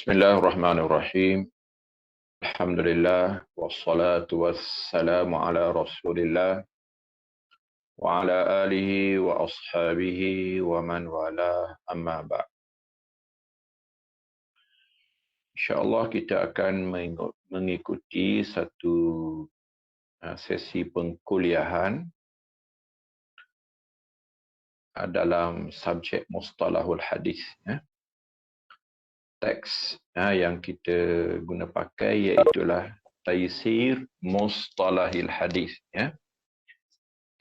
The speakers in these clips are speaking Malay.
Bismillahirrahmanirrahim. Alhamdulillah wassalatu wassalamu ala Rasulillah wa ala alihi wa ashabihi wa man wala amma ba'd. InsyaAllah kita akan mengikuti satu sesi pengkuliahan dalam subjek mustalahul hadis. Teks yang kita guna pakai iaitulah Taisir Mustalahil Hadis.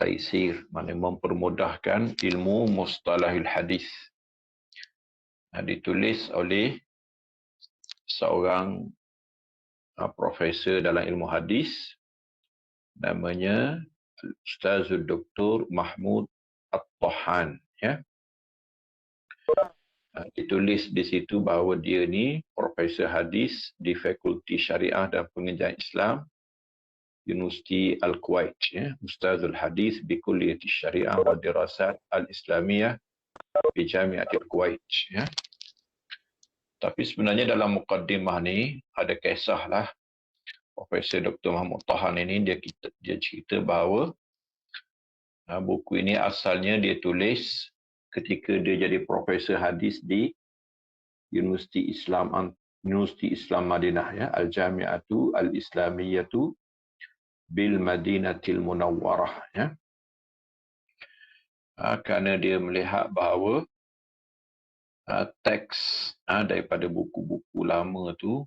Taisir maknanya mempermudahkan ilmu Mustalahil Hadis. Ditulis oleh seorang profesor dalam ilmu hadis, namanya Ustaz Dr. Mahmud At-Tahan. Ditulis di situ bahawa dia ni profesor hadis di Fakulti Syariah dan Pengajian Islam Universiti Al-Kuwait, Ustazul Hadis di Kulliyati Syariah wa Dirasat Al-Islamiyah di Jamiatul Kuwait. Tapi sebenarnya dalam mukaddimah ni ada kisah lah. Profesor Dr. Mahmud Tahan ini dia cerita bahawa buku ini asalnya dia tulis ketika dia jadi profesor hadis di Universiti Islam Madinah, Al-Jami'atu Al-Islamiyatu bil Madinatil Munawwarah. Kerana dia melihat bahawa teks daripada buku-buku lama tu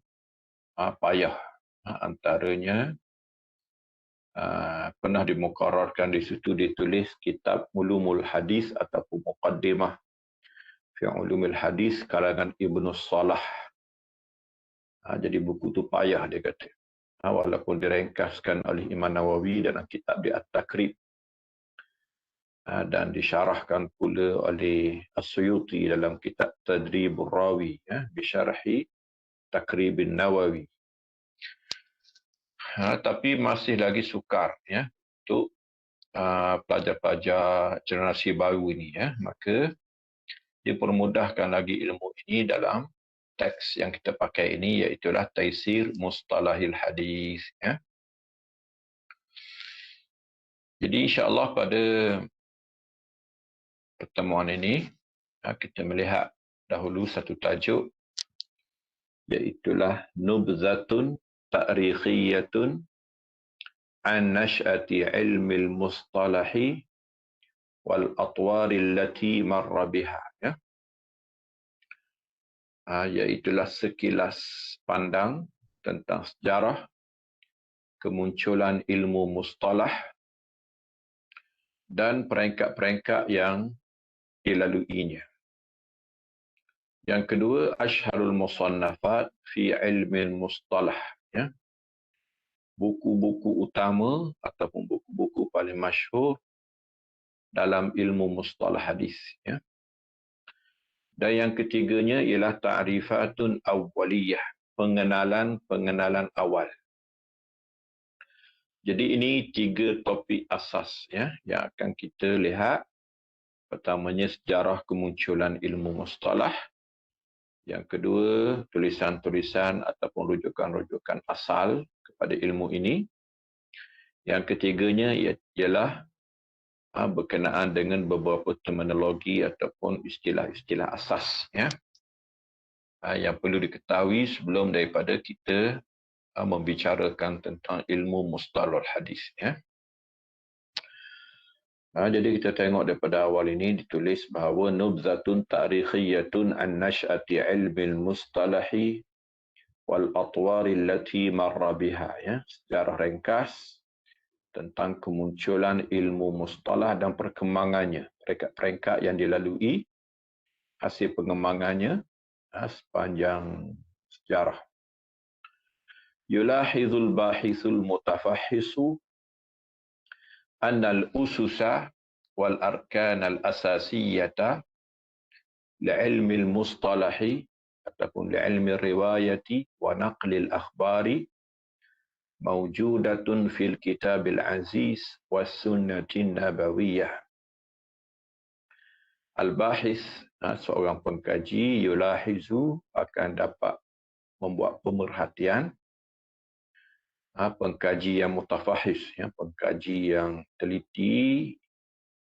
payah. Antaranya pernah dimukarrarkan di situ ditulis kitab Ulumul Hadis ataupun Muqaddimah fi Ulumul Hadis karangan Ibnu Salah. Jadi buku tu payah dia kata. Walaupun direngkaskan oleh Imam Nawawi dalam kitab di At-Takrib dan disyarahkan pula oleh As-Suyuti dalam kitab Tadribur Rawi bisyarhi Takribin Nawawi. Tapi masih lagi sukar untuk pelajar-pelajar generasi baru ini. Maka dia permudahkan lagi ilmu ini dalam teks yang kita pakai ini, iaitulah Taisir Mustalahil Hadis. Jadi insyaAllah pada pertemuan ini kita melihat dahulu satu tajuk, iaitulah Nubzatun Ta'rikhiyatun an Nash'ati Ilmil Mustalahi wal Atwari allati marra biha. Iaitulah sekilas pandang tentang sejarah kemunculan ilmu mustalah dan peringkat-peringkat yang dilaluinya. Yang kedua, Ashharul Musannafat fi Ilmil Mustalah. Buku-buku utama ataupun buku-buku paling masyhur dalam ilmu mustalah hadis. Dan yang ketiganya ialah Ta'rifatun Awwaliyah, pengenalan awal. Jadi ini 3 topik asas yang akan kita lihat. Pertamanya sejarah kemunculan ilmu mustalah. Yang kedua, tulisan-tulisan ataupun rujukan-rujukan asal kepada ilmu ini. Yang ketiganya ialah berkenaan dengan beberapa terminologi ataupun istilah-istilah asas yang perlu diketahui sebelum daripada kita membicarakan tentang ilmu mustalahul hadis. Jadi kita tengok daripada awal ini ditulis bahawa Nubzatun Ta'rikhiyatun an Nash'ati Ilmil Mustalahi wal Atwari allati marra biha. Sejarah ringkas tentang kemunculan ilmu mustalah dan perkembangannya, peringkat-peringkat yang dilalui, hasil pengembangannya sepanjang sejarah. Yulahizul bahithul mutafahisu annal ususa wal arkan al asasiyata li'ilmi al mustalahi ataupun li'ilmi riwayati wa naqli al akhbari mawjudatun fil kitabil aziz was sunnatin nabawiyah. Al-bahis, seorang pengkaji, yulahizu, akan dapat membuat pemerhatian, pengkaji yang mutafahis, pengkaji yang teliti,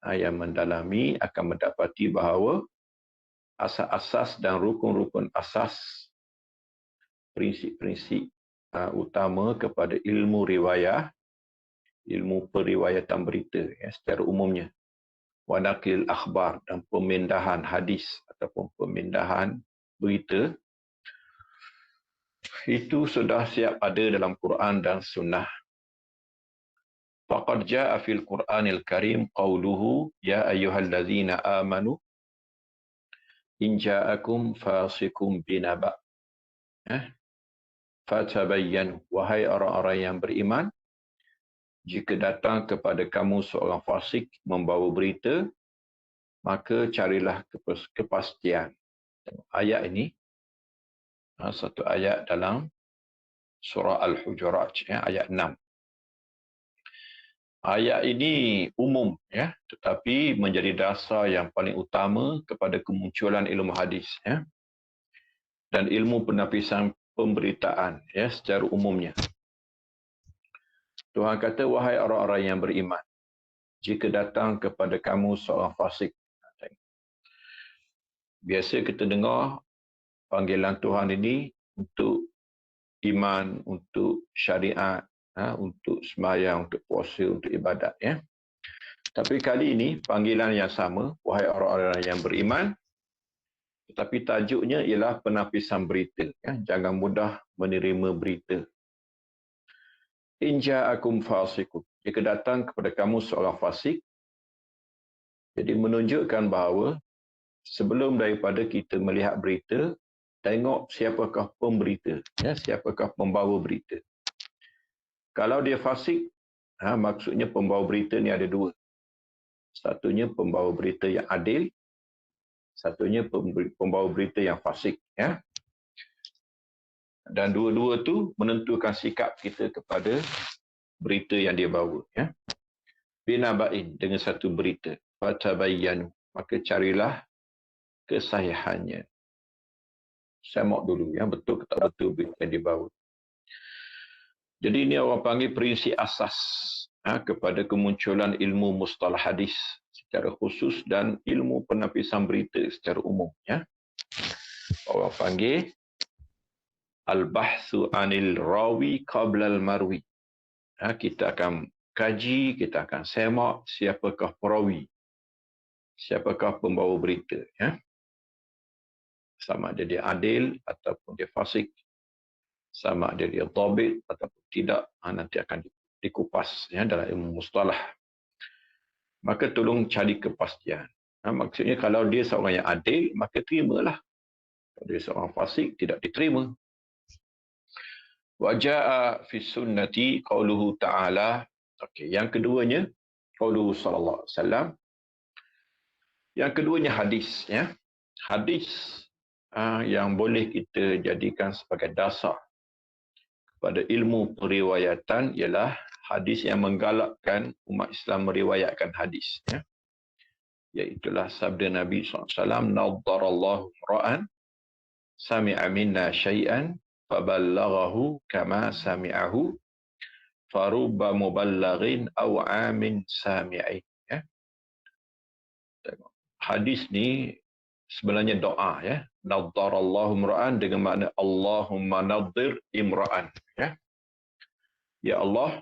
yang mendalami akan mendapati bahawa asas-asas dan rukun-rukun asas, prinsip-prinsip utama kepada ilmu riwayah, ilmu periwayatan berita secara umumnya, wanakil akhbar, dan pemindahan hadis ataupun pemindahan berita, itu sudah siap ada dalam Quran dan Sunnah. Faqad jaa fil Qur'anil Karim qawluhu ya ayyuhallazina amanu in ja'akum fasiqun binaba. Fatabayyanu, wahai orang-orang yang beriman, jika datang kepada kamu seorang fasik membawa berita, maka carilah kepastian. Ayat ini satu ayat dalam surah Al-Hujurat, ayat 6. Ayat ini umum, tetapi menjadi dasar yang paling utama kepada kemunculan ilmu hadis, dan ilmu penapisan pemberitaan, secara umumnya. Tuhan kata, wahai orang-orang yang beriman, jika datang kepada kamu seorang fasik. Biasa kita dengar panggilan Tuhan ini untuk iman, untuk syariat, untuk sembahyang, untuk puasa, untuk ibadat. Tapi kali ini panggilan yang sama, wahai orang-orang yang beriman, tetapi tajuknya ialah penapisan berita. Jangan mudah menerima berita. In ja'akum fasiqun, jika datang kepada kamu seorang fasik, jadi menunjukkan bahawa sebelum daripada kita melihat berita, tengok siapakah pemberita, siapakah pembawa berita. Kalau dia fasik, maksudnya pembawa berita ni ada dua. Satunya pembawa berita yang adil, satunya pembawa berita yang fasik. Dan dua-dua tu menentukan sikap kita kepada berita yang dia bawa. Binaba'in, dengan satu berita. Fatabayyanu, maka carilah kesahihannya. Semak dulu, betul ke tak betul berita yang dibawa. Jadi ini orang panggil prinsip asas kepada kemunculan ilmu mustalah hadis secara khusus dan ilmu penapisan berita secara umum. Orang panggil al-bahthu anil rawi qabla al-marwi. Kita akan kaji, kita akan semak siapakah perawi, siapakah pembawa berita. Sama ada dia adil ataupun dia fasik, sama ada dia dhabit ataupun tidak, nanti akan dikupas dalam ilmu mustalah. Maka tolong cari kepastian. Maksudnya kalau dia seorang yang adil, maka terimalah. Kalau dia seorang fasik, tidak diterima. Wa jaa fi sunnati qauluhu ta'ala. Okey, yang keduanya qauluhu sallallahu alaihi wasallam. Yang keduanya hadis, Hadis yang boleh kita jadikan sebagai dasar pada ilmu periwayatan ialah hadis yang menggalakkan umat Islam meriwayatkan hadis. Iaitulah sabda Nabi SAW, Naddarallahu ra'an sami'a minna syai'an faballaghahu kama sami'ahu farubba muballaghin aw amin sami'in. Hadis ni sebenarnya doa. Naddarallahu imra'an dengan makna Allahumma naddir imra'an. Ya Allah,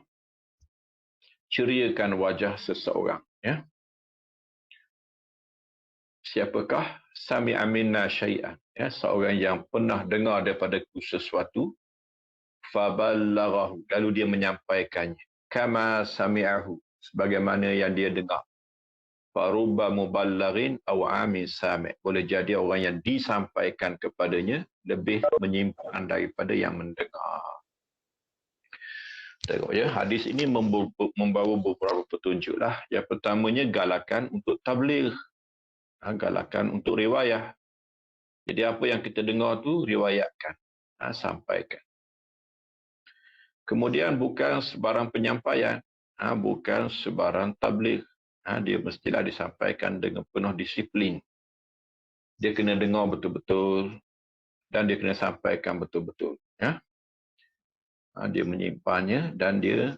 ceriakan wajah seseorang. Siapakah? Sami'a minna syai'an. Seorang yang pernah dengar daripada sesuatu. Faballaghahu, lalu dia menyampaikannya. Kama sami'ahu, sebagaimana yang dia dengar. Farubba muballaghin aw amin sami'. Boleh jadi orang yang disampaikan kepadanya lebih menyimpan daripada yang mendengar. Tengok hadis ini membawa beberapa petunjuklah. Yang pertamanya galakan untuk tabligh. Galakan untuk riwayah. Jadi apa yang kita dengar tu riwayatkan, sampaikan. Kemudian bukan sebarang penyampaian, bukan sebarang tabligh. Dia mestilah disampaikan dengan penuh disiplin. Dia kena dengar betul-betul dan dia kena sampaikan betul-betul. Ya. Dia menyimpannya dan dia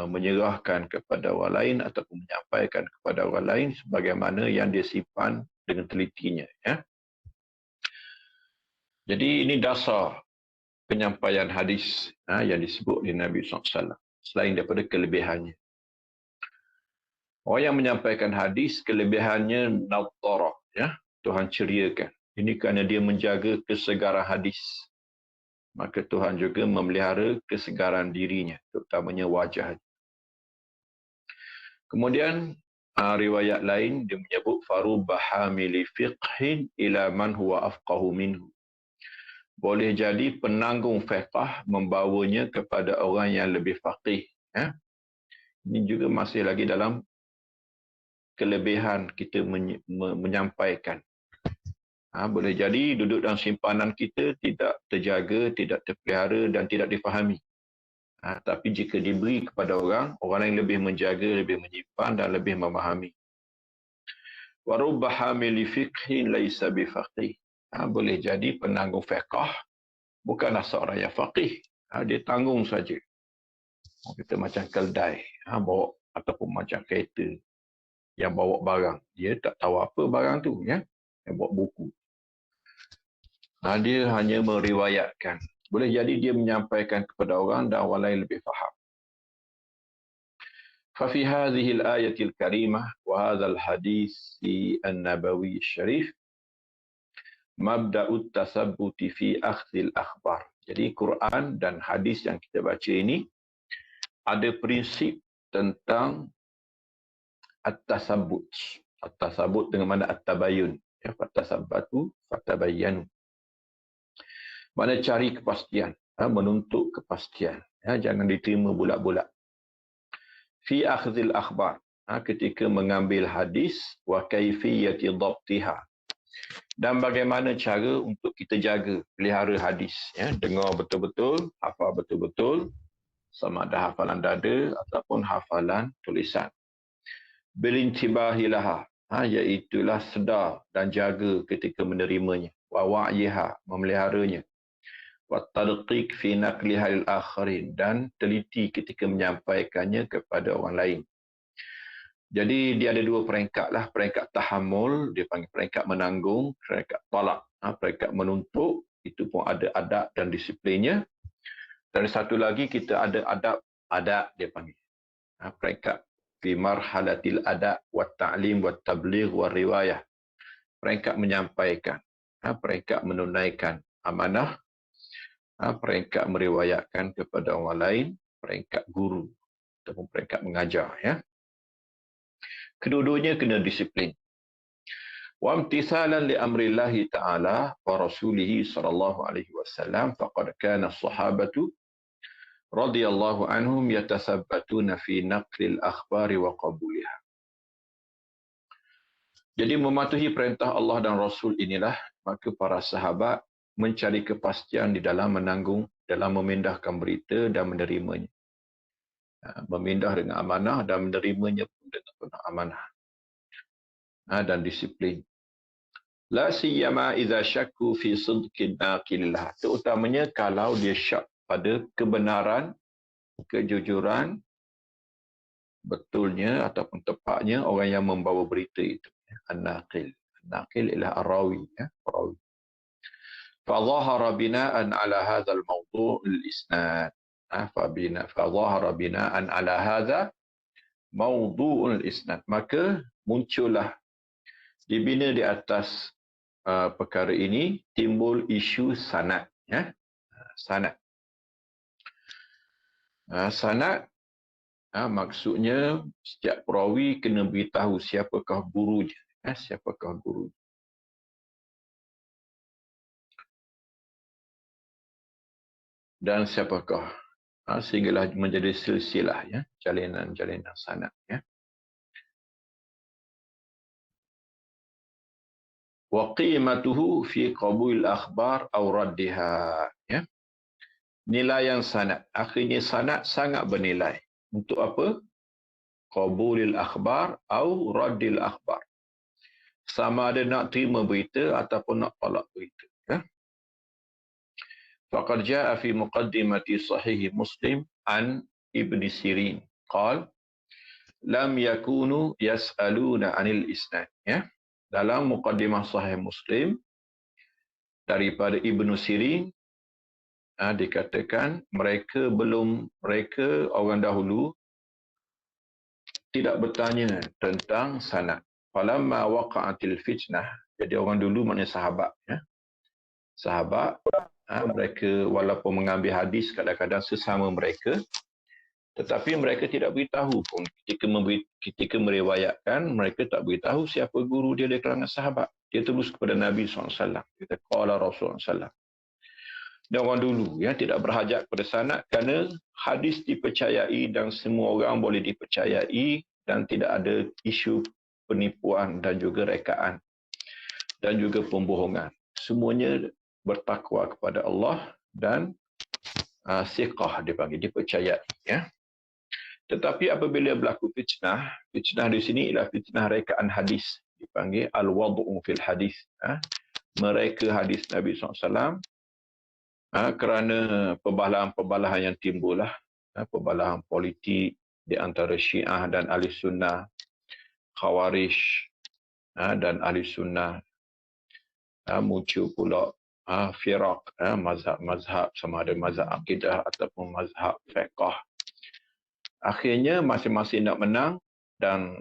menyerahkan kepada orang lain ataupun menyampaikan kepada orang lain sebagaimana yang dia simpan dengan telitinya. Ya. Jadi ini dasar penyampaian hadis yang disebut oleh Nabi SAW, selain daripada kelebihannya. Orang yang menyampaikan hadis, kelebihannya nadharah, ya, Tuhan ceriakan. Ini kerana dia menjaga kesegaran hadis. Maka Tuhan juga memelihara kesegaran dirinya, terutamanya wajah. Kemudian riwayat lain dia menyebut faruba hamili fiqhin ila man huwa afqahu minhu. Boleh jadi penanggung fiqh membawanya kepada orang yang lebih faqih. Ya. Ini juga masih lagi dalam kelebihan kita menyampaikan. Boleh jadi duduk dalam simpanan kita tidak terjaga, tidak terpelihara dan tidak difahami. Tapi jika diberi kepada orang lain lebih menjaga, lebih menyimpan dan lebih memahami. Wa rubba hamili fiqhin laisa bifaqih. Boleh jadi penanggung fiqh bukanlah seorang yang faqih. Dia tanggung saja. Kita macam keldai, bawa ataupun macam kereta yang bawa barang. Dia tak tahu apa barang tu, ya. Yang bawa buku. Dia hanya meriwayatkan. Boleh jadi dia menyampaikan kepada orang dan orang lain lebih faham. ففي هذه الآية الكريمة وهذا الحديث النبوي الشريف مبدأ التثبت في أخذ الأخبار. Jadi Quran dan hadis yang kita baca ini ada prinsip tentang at-tasabbut. At-tasabbut dengan mana at-tabayun. Ya, fatasabbatu fatabayyanu. Mana cari kepastian, menuntut kepastian. Jangan diterima bulat-bulat. Fi akhdhil akhbar, ketika mengambil hadis, wa kaifiyati dhabtiha. Dan bagaimana cara untuk kita jaga, pelihara hadis. Ya, dengar betul-betul, hafal betul-betul, sama ada hafalan dada ataupun hafalan tulisan. Bilintibahilaha, iaitulah sedar dan jaga ketika menerimanya. Wa wa'yiha, memeliharanya. Wa tadqiq fi naqliha lil akharin, dan teliti ketika menyampaikannya kepada orang lain. Jadi dia ada dua peringkat lah, peringkat tahammul, dia panggil peringkat menanggung, peringkat talak, peringkat menuntut, itu pun ada adab dan disiplinnya. Dan satu lagi kita ada adab dia panggil. Peringkat fi marhalatil adab wa ta'lim wa tabligh wa riwayah. Peringkat menyampaikan, peringkat menunaikan amanah, peringkat meriwayatkan kepada orang lain, peringkat guru ataupun peringkat mengajar. Ya. Kedua-duanya kena disiplin. Wa imtithalan li amrillahi ta'ala wa rasulih sallallahu alaihi wasallam faqad kana as-sahabatu radhiyallahu anhum yatasabbatuna fi naqlil akhbari wa qabuliha. Jadi mematuhi perintah Allah dan Rasul inilah maka para sahabat mencari kepastian di dalam menanggung, dalam memindahkan berita dan menerimanya. Memindah dengan amanah dan menerimanya pun dengan penuh amanah. Dan disiplin. La siyama idza syakku fi sidqin naqillah. Terutamanya kalau dia syak pada kebenaran, kejujuran, betulnya ataupun tepatnya orang yang membawa berita itu. An-naqil. An-naqil ialah ar-rawi. Rawi. فظهر بناء على هذا الموضوع الإسناد. فظهر بناء على هذا موضوع الإسناد. Maka muncullah dibina di atas perkara ini timbul isu sanad. Ya? Sanad. Sanad maksudnya setiap perawi kena beritahu siapakah gurunya. Siapakah gurunya. Dan siapakah, sehinggalah menjadi silsilah, ya, jalinan sanad. Ya. Wa qimatuhu fi qabul akhbar aw raddiha. Ya. Nilaian sanad. Akhirnya sanad sangat bernilai. Untuk apa? Qabulil akhbar aw raddil akhbar. Sama ada nak terima berita ataupun nak tolak berita. Ya. Faqad jaa fi muqaddimati sahih Muslim an Ibn Sirin qala lam yakunu yas'aluna 'anil isnad. Ya. Dalam muqaddimah sahih Muslim daripada Ibn Sirin dikatakan mereka orang dahulu tidak bertanya tentang sanad. Falamma waqa'atil fitnah, jadi orang dulu maknanya sahabat, ya. Sahabat mereka walaupun mengambil hadis kadang-kadang sesama mereka, tetapi mereka tidak beritahu pun ketika meriwayatkan, mereka tak beritahu siapa guru dia dari kalangan sahabat. Dia terus kepada Nabi SAW. Kita qala Rasulullah SAW. Dan orang dulu tidak berhajat pada sanad kerana hadis dipercayai dan semua orang boleh dipercayai dan tidak ada isu penipuan dan juga rekaan dan juga pembohongan. Semuanya bertakwa kepada Allah dan siqah dipercayai. Ya. Tetapi apabila berlaku fitnah di sini ialah fitnah rekaan hadis. Dipanggil al-wad'u fil hadis. Mereka hadis Nabi SAW kerana perbalahan-perbalahan yang timbul perbalahan politik di antara Syiah dan Ahli Sunnah, Khawarij dan Ahli Sunnah, muncul pula firaq, mazhab sama ada mazhab akidah ataupun mazhab fiqh. Akhirnya masing-masing nak menang dan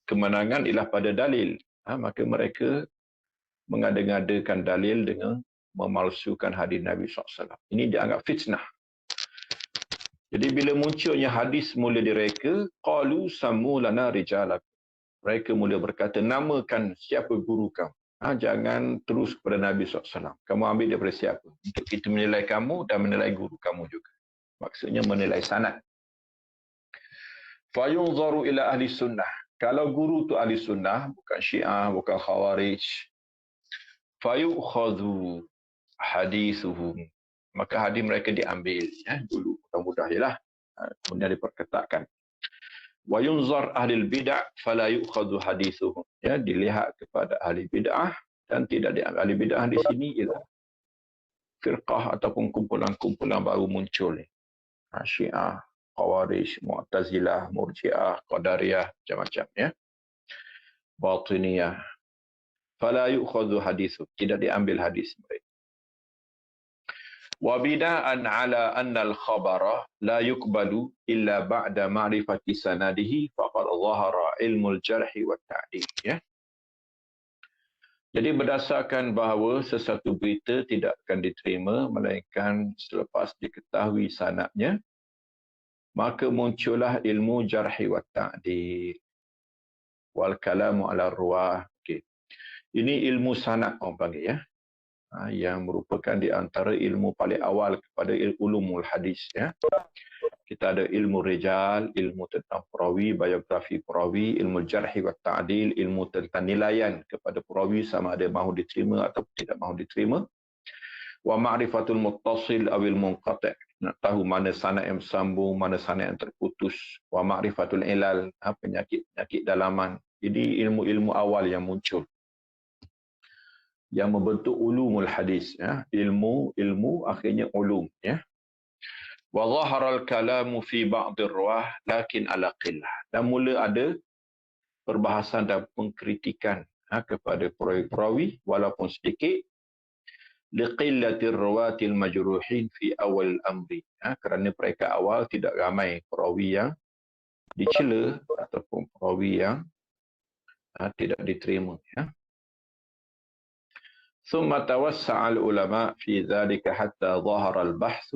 kemenangan ialah pada dalil. Maka mereka mengada-ngadakan dalil dengan memalsukan hadis Nabi SAW. Ini dianggap fitnah. Jadi bila munculnya hadis mula direka, qalu sammu lana rijalak. Mereka mula berkata, namakan siapa guru kamu. Jangan terus kepada Nabi SAW. Kamu ambil daripada siapa? Untuk kita menilai kamu dan menilai guru kamu juga. Maksudnya menilai sanad. Fayunzaru ila ahli sunnah. Kalau guru tu ahli sunnah, bukan Syiah, bukan Khawarij, fayukhadhu hadithuhum, maka hadis mereka diambil dulu, mudah-mudah ialah kemudian diperketatkan. Wa yunzar ahli bid'ah fala yukhadhu hadithuhum, dilihat kepada ahli bid'ah dan tidak diambil. Ahli bid'ah di sini ialah firqah ataupun kumpulan-kumpulan baru muncul ni. Syiah, Khawarij, Mu'tazilah, Murji'ah, Qadariyah, macam-macam ya. Batiniyah. Fala yukhadhu hadithu, tidak diambil hadis mereka. Wa bida'an ala anna al-khabara la yuqbalu illa ba'da ma'rifati sanadihi faqad dhahara ilmul jarhi wa ta'dil, ya. Jadi berdasarkan bahawa sesuatu berita tidak akan diterima melainkan selepas diketahui sanadnya, maka muncullah ilmu jarhi wa ta'dil wal kalamu ala ruwah. Okey. Ini ilmu sanad orang panggil, ya. Yang merupakan di antara ilmu paling awal kepada ulumul hadis, ya. Kita ada ilmu rijal, ilmu tentang perawi, biografi perawi, ilmu jarhi wa ta'dil, ilmu tentang nilaian kepada perawi sama ada mahu diterima atau tidak mahu diterima. Wa ma'rifatul muttasil awil munqati', nak tahu mana sanad yang bersambung, mana sanad yang terputus. Wa ma'rifatul ilal, penyakit-penyakit dalaman. Jadi ilmu-ilmu awal yang muncul, yang membentuk ulumul hadis, ya. Ilmu akhirnya ulum, ya. Wa dhahara al-kalamu fi ba'd ar-ruwah lakin ala qillah. Dan mula ada perbahasan dan pengkritikan kepada perawi walaupun sedikit, liqillati ar-ruwati al-majruhin fi awal amri, kerana mereka awal tidak ramai perawi yang dicela ataupun perawi yang tidak diterima, ya. ثم توسع العلماء في ذلك حتى ظهر البحث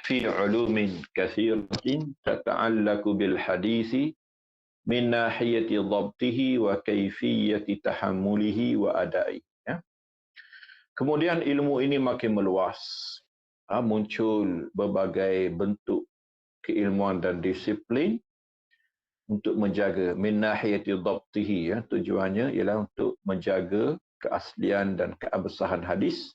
في علوم كثيرة تتعلق بالحديث من ناحية ضبطه وكيفية تحمله وأدائه. Kemudian ilmu ini makin meluas. Muncul berbagai bentuk keilmuan dan disiplin untuk menjaga min nahiyati dhabtihi, tujuannya ialah untuk menjaga keaslian dan keabsahan hadis,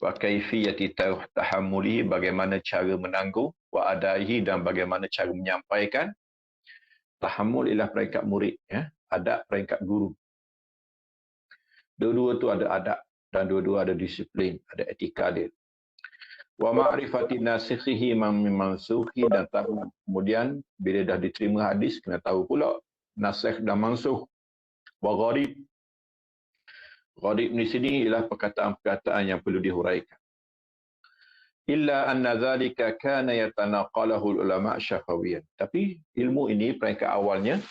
wa kaifiyati tahammulihi, bagaimana cara menanggung, wa adaihi, dan bagaimana cara menyampaikan. Tahammul ialah peringkat murid, adab peringkat guru. Dua-dua tu ada adab. dan dua-dua ada disiplin, ada etika dia. Wa ma'rifati nasikhihi min mansukhi, dan tahu kemudian bila dah diterima hadis kena tahu pula nasikh dan mansukh. Wa gharib. Gharib di sini ialah perkataan-perkataan yang perlu dihuraikan. Illa anna dhalika kana yatanaqalahu ulama syafawiyan. Tapi ilmu ini peringkat awalnya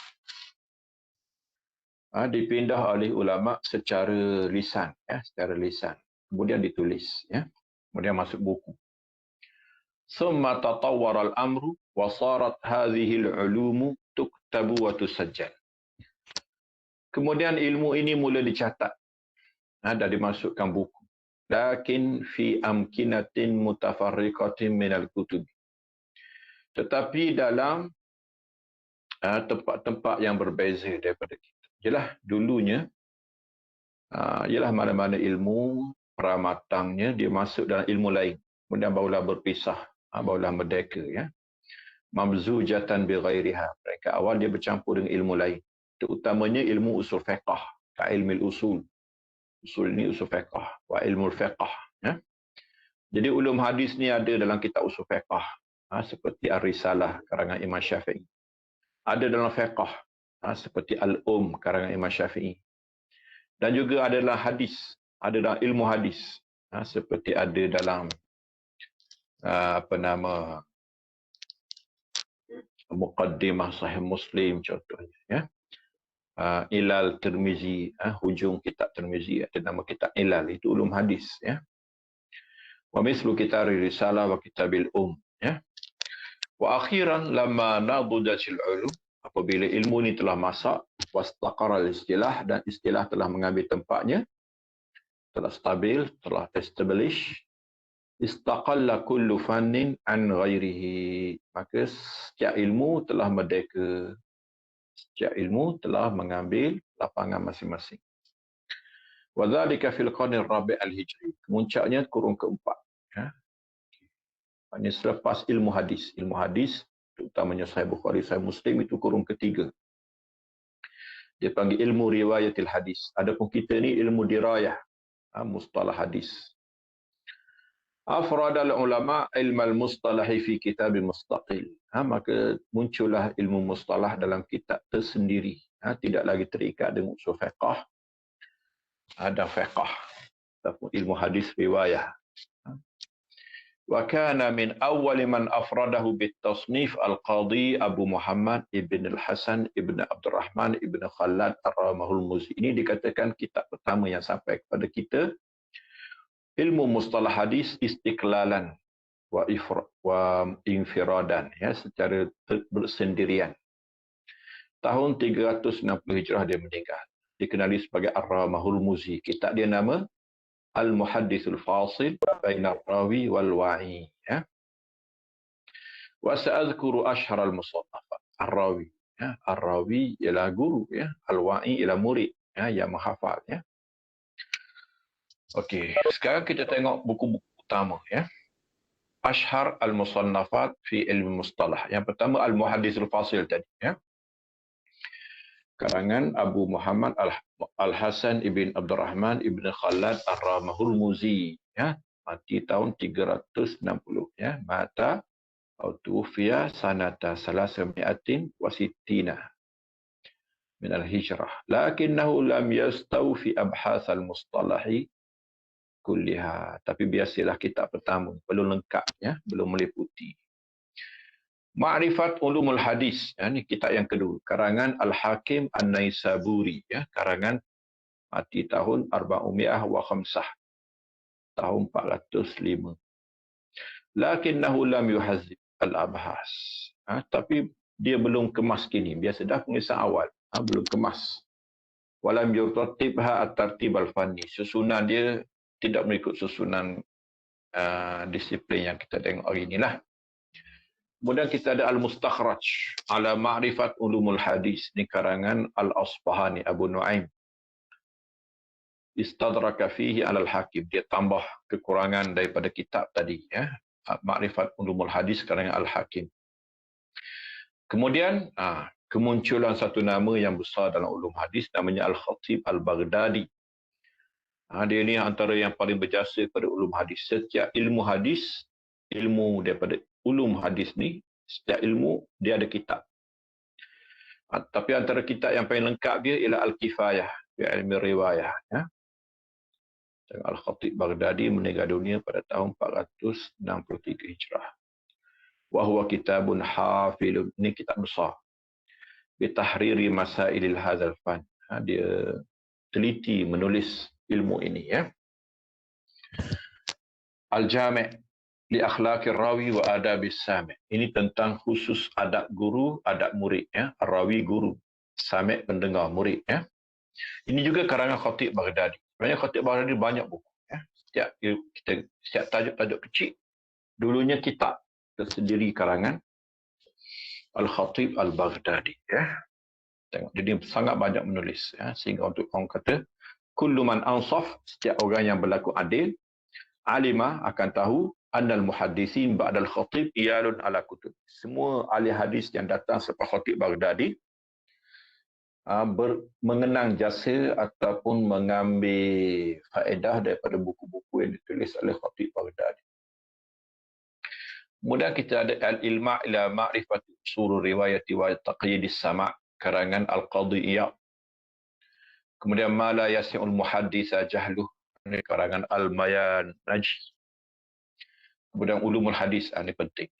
dipindah oleh ulama secara lisan, secara lisan. Kemudian ditulis, kemudian masuk buku. Summa tatawwara al-amru wa sarat hadhihi al-ulumu tuktabu wa tusajjal. Kemudian ilmu ini mula dicatat dan dimasukkan buku. Lakin fi amkinatin mutafarriqatin minal kutub. Tetapi dalam tempat-tempat yang berbeza daripada kita. Jelah dulunya ialah mana-mana ilmu pramatangnya dia masuk dalam ilmu lain. Kemudian barulah berpisah, barulah merdeka, mamzujatan bi ghairiha. Mereka awal dia bercampur dengan ilmu lain. Terutamanya ilmu usul fiqh, ka ilmu usul. Usul ni usul fiqh, wa ilmu fiqh, Jadi ulum hadis ni ada dalam kitab usul fiqh, seperti Ar-Risalah karangan Imam Syafi'i. Ada dalam fiqh, seperti Al-Um karangan Imam Syafi'i. Dan juga ada dalam hadis, ada dalam ilmu hadis, seperti ada dalam Muqaddimah Sahih Muslim contohnya, Ilal Tirmizi, hujung kitab Tirmizi ada nama kitab Ilal, itu ulum hadis, Wa mislu kitab Risalah wa kitabil Wa akhiran lamma nadudatil ulum, apabila ilmu ini telah masak, wastaqara al-istilah, dan istilah telah mengambil tempatnya, telah stabil, telah establish, istaqalla kullu fannin an ghairihi, maka setiap ilmu telah merdeka. Setiap ilmu telah mengambil lapangan masing-masing. Wa dzalika fil qarni ar-rabi' al-hijri. Kemuncaknya kurun keempat. Maksudnya selepas ilmu hadis. Ilmu hadis, terutamanya Sahih Bukhari, Sahih Muslim, itu kurun ketiga. Dia panggil ilmu riwayatil hadis. Adapun kita ni ilmu dirayah, mustalah hadis. Afradal ulama ilmal mustalahi fi kitab mustaqil. Maka muncullah ilmu mustalah dalam kitab tersendiri. Tidak lagi terikat dengan usul fiqh. Ada fiqh. Ataupun ilmu hadis riwayah. Wa kana min awwal man afradahu bitasnif al-qadi Abu Muhammad ibn al-Hasan ibn Abdurrahman ibn Khallad ar-Ramahul Muzi. Ini dikatakan kitab pertama yang sampai kepada kita. Ilmu mustalah hadis istiqlalan wa infiradan, secara bersendirian. Tahun 360 Hijrah dia meninggal. Dikenali sebagai Ar-Ramahul Muzi. Kitab dia nama Al-Muhaddithul Fasil baina rawi wal wa'i. Wa sa'adhkuru ashhar al-musannafat. Ar-Rawi. Ar-Rawi ialah guru, Al-Wa'i ialah murid, yang menghafal, Okey, sekarang kita tengok buku-buku utama, Ashhar al-musannafat fi ilmu mustalah. Yang pertama Al-Muhaddithul Fasil tadi, karangan Abu Muhammad Al-Hasan ibn Abdurrahman ibn Khallad ar-Ramahul Muzi, mati tahun 360, mata atau tufiya sanata 360 min al-hijrah. Lakinnahu lam yastawfi abhath al-mustalahi kulliha. Tapi biasalah kitab pertama, belum lengkap, belum meliputi. Ma'rifat ulumul hadis, ini kitab yang kedua, karangan Al-Hakim An-Naisaburi, karangan mati tahun 405, tahun 405. Lakinnahu lam yuhazib al-abhas. Tapi dia belum kemas kini, biasa dah pengesahan awal, belum kemas. Walam yurtatibha at-tartib al-fanni. Susunan dia tidak mengikut susunan disiplin yang kita tengok hari inilah. Kemudian kita ada Al-Mustakhraj ala Ma'rifat Ulumul Hadis. Ini karangan Al-Asbahani, Abu Nu'aim. Istadraka fihi alal hakim. Dia tambah kekurangan daripada kitab tadi, Ma'rifat Ulumul Hadis karangan Al-Hakim. Kemudian kemunculan satu nama yang besar dalam ulum hadis, namanya Al-Khatib Al-Baghdadi. Dia ni antara yang paling berjasa pada ulum hadis. Setiap ilmu hadis, ilmu daripada ulum hadis ni, setiap ilmu dia ada kitab. Tapi antara kitab yang paling lengkap dia ialah Al-Kifayah fi ilmi riwayah. Al-Khatib Baghdadi meninggal dunia pada tahun 463 Hijrah. Wahuwa kitabun hafilun. Ini kitab besar. Bitahriri masailil hadzal fan. Dia teliti menulis ilmu ini. Al-Jami' li akhlaqir rawi wa adabis sami'. Ini tentang khusus adab guru, adab murid. Rawi guru, sami' pendengar, murid. Ini juga karangan Khatib Baghdadi. Sebenarnya Khatib Baghdadi banyak buku. Setiap tajuk-tajuk kecil, dulunya kitab tersendiri karangan Al-Khatib Al-Baghdadi. Tengok, jadi sangat banyak menulis. Sehingga untuk orang kata, kullu man ansaf, setiap orang yang berlaku adil, alima akan tahu, annal muhaddisin ba'dal khatib iyalun ala kutub. Semua ahli hadis yang datang selepas Khatib Baghdadi, mengenang jasa ataupun mengambil faedah daripada buku-buku yang ditulis oleh Khatib Baghdadi. Kemudian kita ada Al-Ilma' ila Ma'rifati Usul Riwayati wa Taqyidis Sama' karangan Al-Qadhi Iyad. Kemudian Ma la yasi'ul muhaddisa jahluh karangan Al-Mayan Najih. Kemudian Ulumul Hadis, ini penting.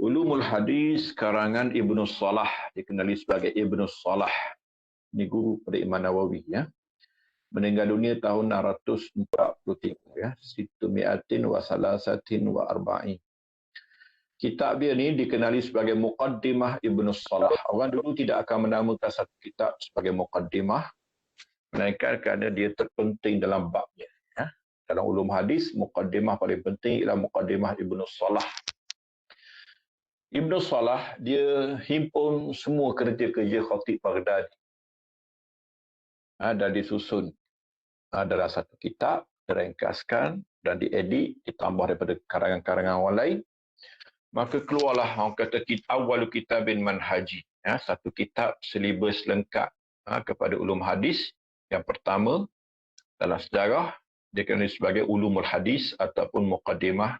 Ulumul Hadis karangan Ibnu Salah, dikenali sebagai Ibnu Salah. Ini guru pada Imam Nawawi. Meninggal dunia tahun 643. Situmi'atin wa salasatin wa arba'in. Kitab dia ni dikenali sebagai Muqaddimah Ibnu Salah. Orang dulu tidak akan menamakan satu kitab sebagai Muqaddimah, melainkan kerana dia terpenting dalam babnya. Dalam ulum hadis, Muqaddimah paling penting ialah Muqaddimah Ibnu Salah. Ibnu Salah, dia himpun semua kerja-kerja Khatib Baghdadi. Dan disusun dalam satu kitab, diringkaskan dan diedit, ditambah daripada karangan-karangan orang lain. Maka keluarlah orang kata awwalu kitabin manhaji. Satu kitab silibus lengkap kepada ulum hadis. Yang pertama dalam sejarah, dikenali sebagai Ulumul Hadis ataupun Muqaddimah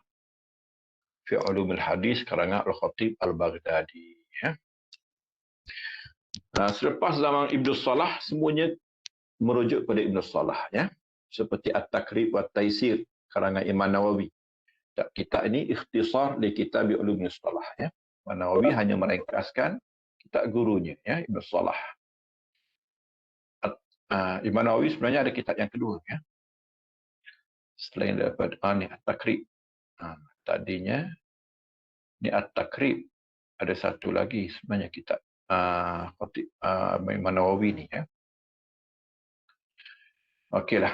fi Ulumul Hadis karangan Al-Khatib Al-Baghdadi. Selepas zaman Ibnu Salah, semuanya merujuk pada Ibnu Salah. Seperti At-Takrib wa Taisir karangan Imam Nawawi. Kitab ini ikhtisar di kitab Ulumul Salah. Imam Nawawi hanya meringkaskan kitab gurunya, Ibnu Salah. Imam Nawawi sebenarnya ada kitab yang kedua. Selain daripada ni At-Takrib. Tadinya ni At-Takrib, ada satu lagi sebenarnya kitab Imam Nawawi ni. Okeylah.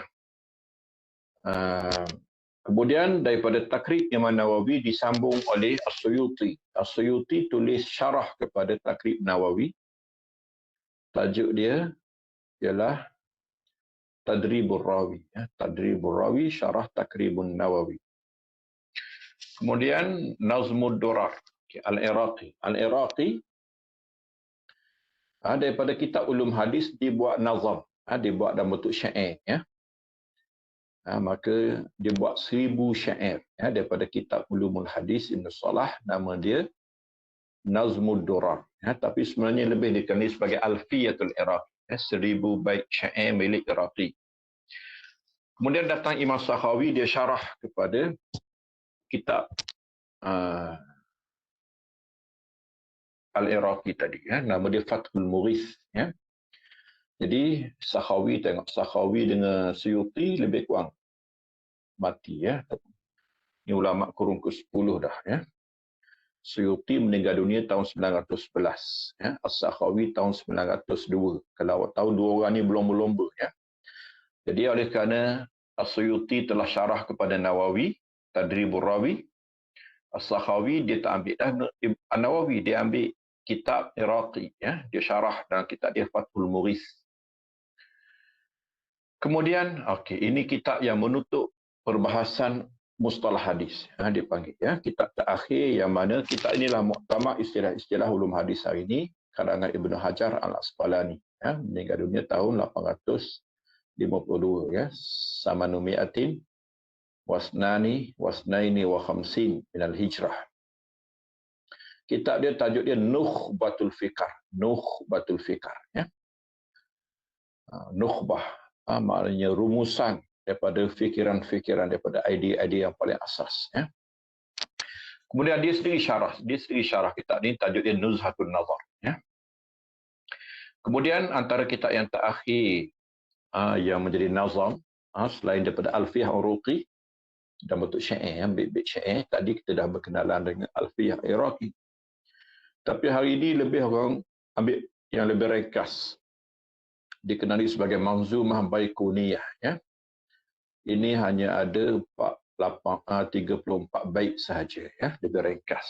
Kemudian daripada Takrib Imam Nawawi disambung oleh As-Suyuti. As-Suyuti tulis syarah kepada Takrib Nawawi. Tajuk dia ialah Tadribur Rawi. Tadribur Rawi, syarah Takribun Nawawi. Kemudian Nazmud Durar, Al-Iraqi. Al-Iraqi daripada kitab Ulum Hadis dibuat nazam, dibuat dalam bentuk syair. Maka dia buat 1000 syair daripada kitab Ulumul Hadis Ibn Salah, nama dia Nazmud Durar. Tapi sebenarnya lebih dikenali sebagai Alfiyatul Iraqi. 1000 bait syair milik Iraqi. Kemudian datang Imam Sakhawi, dia syarah kepada kitab Al-Iraqi tadi. Nama dia Fathul Mughith. Jadi Sakhawi, tengok Sakhawi dengan Suyuti lebih kurang mati. Ini ulama kurun ke-10 dah. Suyuti meninggal dunia tahun 911. As-Sakhawi tahun 902. Kalau tahun dua orang ni belum berlomba. Jadi oleh kerana As-Suyuti telah syarah kepada Nawawi, Tadribur Rawi, As-Sakhawi dia tak ambil dah Nawawi, dia ambil kitab Iraqi. Dia syarah dalam kitab dia Fathul Mughith. Kemudian, ini kitab yang menutup perbahasan mustalah hadis. Dipanggil. Kitab terakhir yang mana kitab inilah muktamad istilah-istilah ulum hadis hari ini, karangan Ibnu Hajar Al-Asqalani. Meninggal dunia tahun 856 52 ya. Samanu mi'atin wasnaini wa khamsin minal hijrah. Kitab dia tajuk dia Nukhbatul Fikar. Nukhbatul Fikar ya. Nukhbah maknanya rumusan daripada fikiran-fikiran, daripada idea-idea yang paling asas ya. Kemudian dia sendiri syarah kitab ni, tajuk dia Nuzhatun Nazar ya. Kemudian antara kitab yang terakhir yang menjadi nazam selain daripada Alfiyah Uruqi dan bentuk syair, bait-bait syair, tadi kita dah berkenalan dengan Alfiyah Iraqi. Tapi hari ini lebih orang ambil yang lebih ringkas, dikenali sebagai Manzumah Baiquniyah ya. Ini hanya ada 34 bait sahaja ya, lebih ringkas.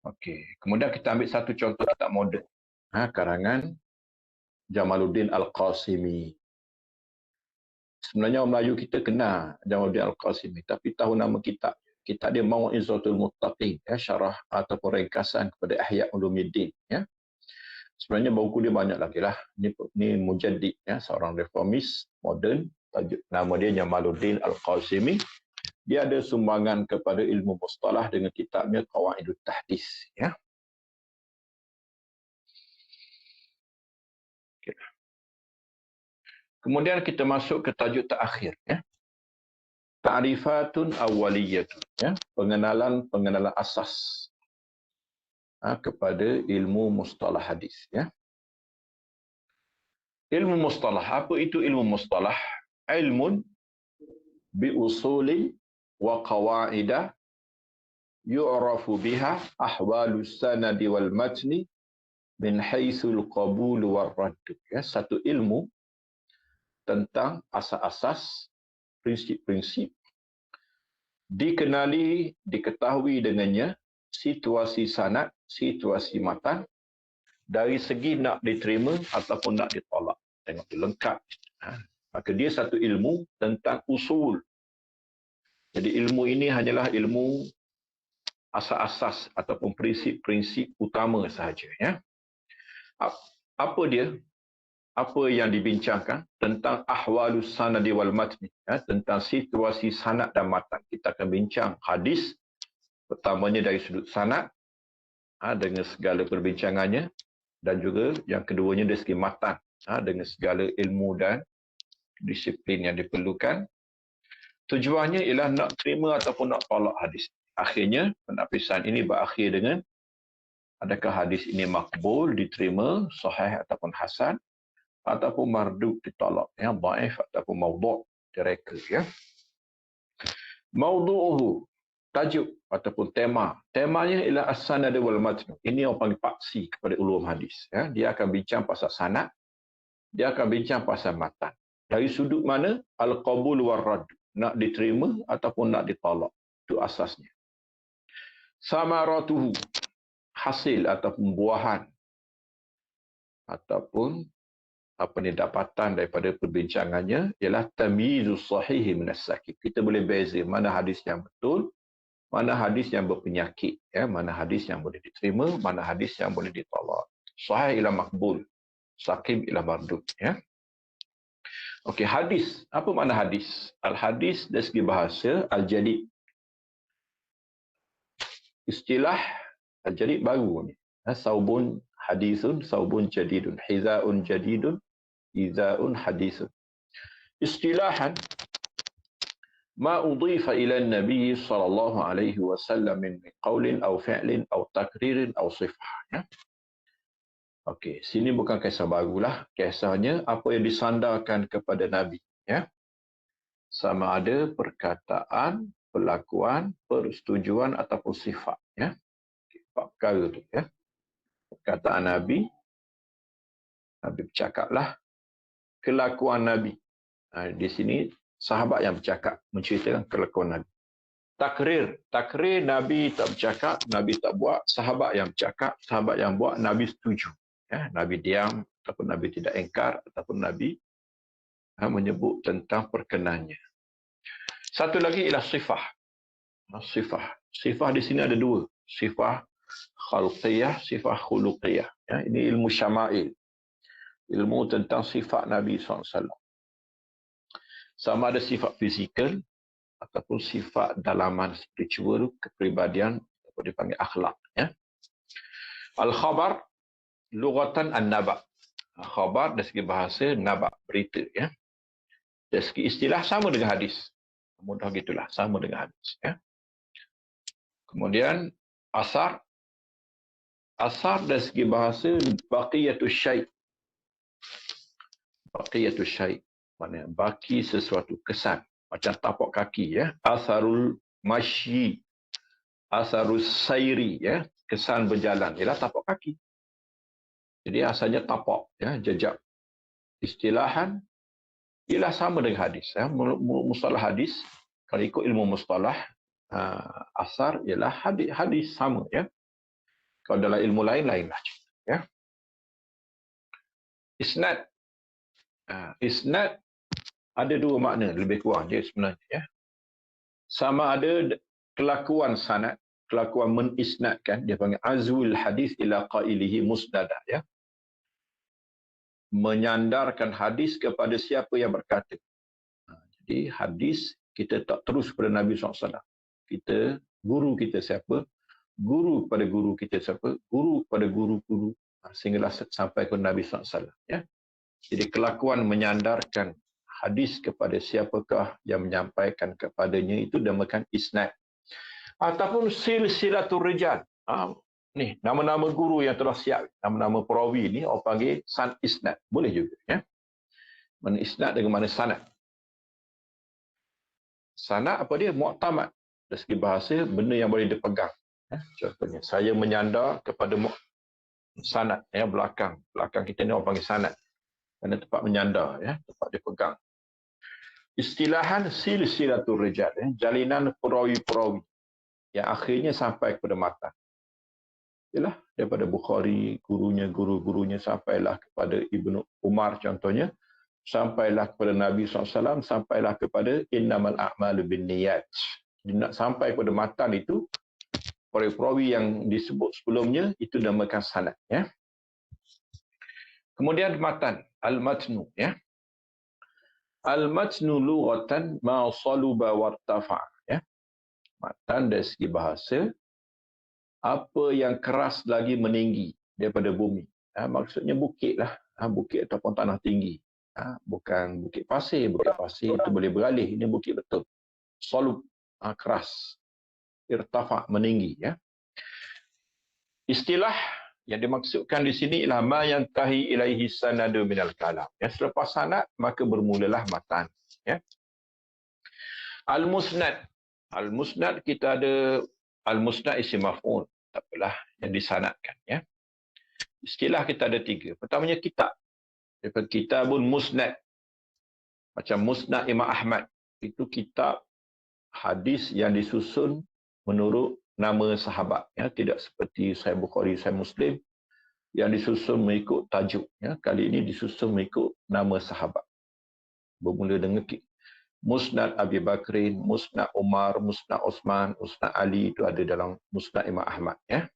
Okey, kemudian kita ambil satu contoh kitab moden karangan Jamaluddin Al-Qasimi. Sebenarnya orang Melayu kita kenal Jamaluddin Al-Qasimi, tapi tahu nama kitab. Kitab dia Mau'izatul Muttaqin ya, syarah ataupun ringkasan kepada Ihya Ulumuddin ya. Sebenarnya buku dia banyak lagi lah. Ini mujaddid ya, seorang reformis moden. Nama dia Jamaluddin Al-Qasimi. Dia ada sumbangan kepada ilmu mustalah dengan kitabnya Qawaidut Tahdits ya. Okay. Kemudian kita masuk ke tajuk terakhir ya. Ta'rifatun awwaliyatun ya, pengenalan asas kepada ilmu mustalah hadis ya. Ilmu mustalah, apa itu ilmu mustalah? Ilmun bi usuli wa qawaida yu'rafu biha ahwalus sanadi wal matni min haitsul qabul war radd ya. Satu ilmu tentang asas-asas, prinsip-prinsip, diketahui dengannya situasi sanad, situasi matan, dari segi nak diterima ataupun nak ditolak. Tengok tu lengkap. Maka dia satu ilmu tentang usul. Jadi ilmu ini hanyalah ilmu asas-asas ataupun prinsip-prinsip utama sahaja ya. Apa dia? Apa yang dibincangkan tentang ahwalus sanadi wal matni ya, tentang situasi sanad dan matan. Kita akan bincang hadis pertamanya dari sudut sanad dengan segala perbincangannya, dan juga yang keduanya dari segi matan dengan segala ilmu dan disiplin yang diperlukan. Tujuannya ialah nak terima ataupun nak tolak hadis. Akhirnya penapisan ini berakhir dengan adakah hadis ini makbul, diterima, sahih ataupun hasan, ataupun mardud, ditolak, ya, dhaif ataupun maudhu', direka ya. Maudhu'uhu, tajuk ataupun tema. Temanya ialah as-sanad wal matn. Ini yang paling paksi kepada ulum hadis ya. Dia akan bincang pasal sanad, dia akan bincang pasal matan. Dari sudut mana? Al-qabul war radd, nak diterima ataupun nak ditolak. Itu asasnya. Samaratuhu, hasil ataupun buahan ataupun dapatan daripada perbincangannya ialah tamyizus sahih minas saqim. Kita boleh beza mana hadis yang betul, mana hadis yang berpenyakit, ya, mana hadis yang boleh diterima, mana hadis yang boleh ditolak. Sahih ila makbul, saqim ila mardud, ya. Okey, hadis. Apa makna hadis? Al-hadis dari segi bahasa al-jadid. Istilah al-jadid baru ni. Saubun hadisun, saubun jadidun, hizaun jadidun, hizaun hadisun. Istilahan ma udhifa ila an-nabi sallallahu alaihi wasallam min qaulin aw fi'lin aw takririn aw sifah, ya. Okey, sini bukan kisah barulah. Kisahnya apa yang disandarkan kepada Nabi, ya. Sama ada perkataan, perlakuan, persetujuan ataupun sifat, ya. Empat perkara tu, ya. Perkataan Nabi, Nabi bercakaplah. Kelakuan Nabi. Di sini sahabat yang bercakap, menceritakan kelakuan Nabi. Takrir Nabi tak bercakap, Nabi tak buat, sahabat yang bercakap, sahabat yang buat, Nabi setuju. Ya, Nabi diam ataupun Nabi tidak engkar ataupun Nabi menyebut tentang perkenannya. Satu lagi ialah sifah. Sifah di sini ada dua. Sifah khalqiyah, sifah khuluqiyah. Ya, ini ilmu syama'il. ilmu tentang sifat Nabi SAW. Sama ada sifat fizikal ataupun sifat dalaman spiritual, kepribadian, atau dipanggil akhlak. Ya. Al-khabar, lughatan an-naba. Khabar dari segi bahasa, naba, berita. Ya. Dari segi istilah, sama dengan hadis. Mudah gitulah, sama dengan hadis. Ya. Kemudian, asar. Asar dari segi bahasa, baqiyatus syai'. Baqiyatus syai'. Maksudnya, baki sesuatu kesan. Macam tapak kaki. Ya. Asarul masyi. Asarul sayri. Ya. Kesan berjalan. Ialah tapak kaki. Jadi asalnya tapak. Ya. Jejak. Istilahan. Ialah sama dengan hadis. Ya. Mustalah hadis. Kalau ikut ilmu mustalah. Asar ialah hadis sama. Ya. Kalau dalam ilmu lain, lainlah. Ya. Isnad. Isnad ada dua makna lebih kurang je sebenarnya. Ya. Sama ada kelakuan sanad, kelakuan menisnadkan, dia panggil azwul hadis ila qailihi musnada. Ya. Menyandarkan hadis kepada siapa yang berkata. Jadi hadis kita tak terus kepada Nabi SAW. Kita, guru kita siapa, guru kepada guru kita siapa, guru kepada guru-guru, sehinggalah sampai ke Nabi SAW. Ya. Jadi kelakuan menyandarkan hadis kepada siapakah yang menyampaikan kepadanya itu dinamakan isnad. Ataupun silsilatul rijal. Ni nama-nama guru yang telah siap, nama-nama perawi ni orang panggil san isnad. Boleh juga. Ya. Mana isnad dengan mana sanad. Sanad apa dia? Mu'tamad. Dari segi bahasa, benda yang boleh dipegang. Ya. Contohnya, saya menyandar kepada sanad. Ya, belakang. Belakang kita ni orang panggil sanad. Kerana tempat menyandar, ya, tempat dipegang. Istilahan silsilatul rijal, ya, jalinan perawi-perawi yang akhirnya sampai kepada matan. Ialah daripada Bukhari, gurunya, guru-gurunya sampailah kepada Ibnu Umar contohnya, sampailah kepada Nabi SAW, sampailah kepada innamal a'malu binniyat. Jadi nak sampai kepada matan itu, perawi-perawi yang disebut sebelumnya itu dinamakan sanad. Ya. Kemudian matan, al-matnu. Ya. Al-matnu lughatan ma saluba wartafa. Ya. Matan dari segi bahasa, apa yang keras lagi meninggi daripada bumi. Maksudnya bukit lah. Bukit ataupun tanah tinggi. Bukan bukit pasir. Bukit pasir itu boleh beralih. Ini bukit betul. Salub, keras. Irtafa, meninggi. Ya. Istilah yang dimaksudkan di sini ialah ma yantahi ilaihi sanadu minal kalam. Ya, selepas sanad maka bermulalah matan. Ya. Al-musnad. Al-musnad kita ada al-musnad isim maf'ul. Tak apalah yang disanadkan. Ya. Istilah kita ada tiga. Pertamanya kitab. Daripada kitabun musnad. Macam musnad Imam Ahmad. Itu kitab hadis yang disusun menurut nama sahabat. Ya. Tidak seperti Sahih Bukhari, Sahih Muslim yang disusun mengikut tajuk. Ya. Kali ini disusun mengikut nama sahabat. Bermula dengan Musnad Abi Bakrin, Musnad Umar, Musnad Osman, Musnad Ali, itu ada dalam Musnad Imam Ahmad. Ya.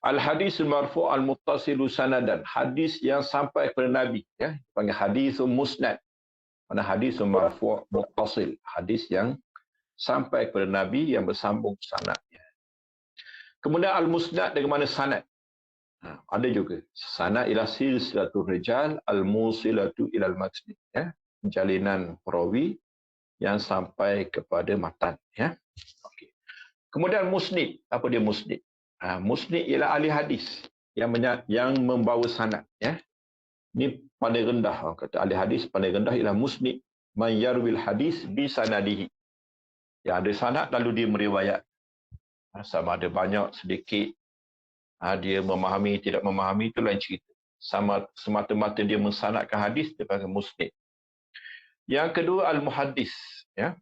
Al-hadisul marfu' al-muttasilu sanadan. Hadis yang sampai kepada Nabi. Ya. Panggil hadisul musnad. Mana hadisul marfu' muttasil. Hadis yang sampai kepada Nabi yang bersambung sanadnya. Kemudian al-musnad dengan mana sanad. Ada juga. Sanad ila silsilatul rijal al-musilatu ilal matni. Ya. Jalinan perawi yang sampai kepada matan. Ya. Okay. Kemudian musnid. Apa dia musnid? Musnid ialah ahli hadis yang membawa sanad. Ya. Ini paling rendah. Kata ahli hadis paling rendah ialah musnid. Man yarwil hadis bi sanadihi. Yang ada sanad lalu dia meriwayat. Sama ada banyak, sedikit. Dia memahami, tidak memahami, itu lain cerita. Semata-mata dia mensanadkan hadis, dia panggil musnid. Yang kedua, al-muhaddis. Ya.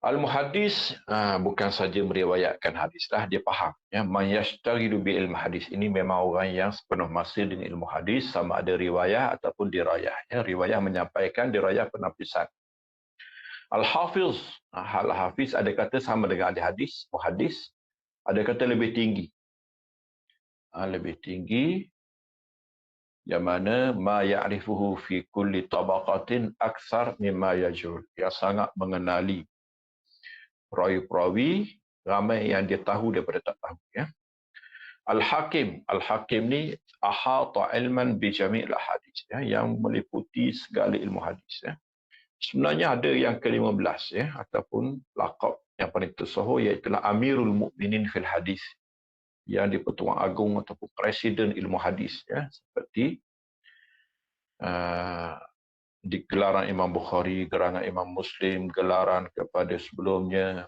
Al-muhaddis bukan saja meriwayatkan hadis lah, dia faham. Ya. Man yashtaghilu bi ilmu hadis. Ini memang orang yang sepenuh masa dengan ilmu hadis, sama ada riwayah ataupun dirayah. Ya. Riwayah menyampaikan, dirayah penapisan. Al-hafiz. Al-hafiz ada kata sama dengan ahli hadis, muhaddis. Ada kata lebih tinggi. lebih tinggi, yang mana ma ya'rifuhu fi kulli tabaqatin aksar mimma yajul. Dia sangat mengenali perawi-perawi, ramai yang dia tahu daripada tak tahu. Ya. Al-Hakim ni ahata ilman bi jami' al-hadis, ya, yang meliputi segala ilmu hadis. Ya. Sebenarnya ada yang ke-15, ya, ataupun laqab yang paling tersohor, iaitu Amirul Mukminin fil Hadis, yang di-Pertuan Agung ataupun Presiden ilmu hadis, ya, seperti di gelaran Imam Bukhari, gelaran Imam Muslim, gelaran kepada sebelumnya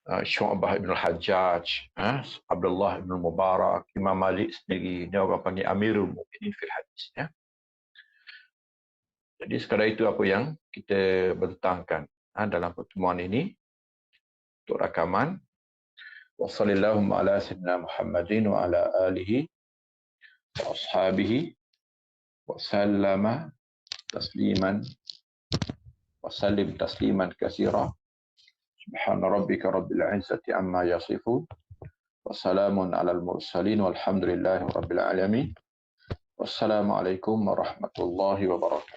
Syu'bah ibn al-Hajjaj, Abdullah ibn Mubarak, Imam Malik sendiri, dia orang panggil Amirul Mukminin fil Hadis. Ya. Jadi sekadar itu apa yang kita bentangkan dalam pertemuan ini untuk rakaman. Wassallallahu ala sayyidina Muhammadin wa ala alihi wa ashabihi wa sallama tasliman wa sallim tasliman katsira. Subhana rabbika rabbil izzati amma yasifun wa salamun alal mursalin walhamdulillahi rabbil alamin. Wassalamualaikum warahmatullahi wabarakatuh.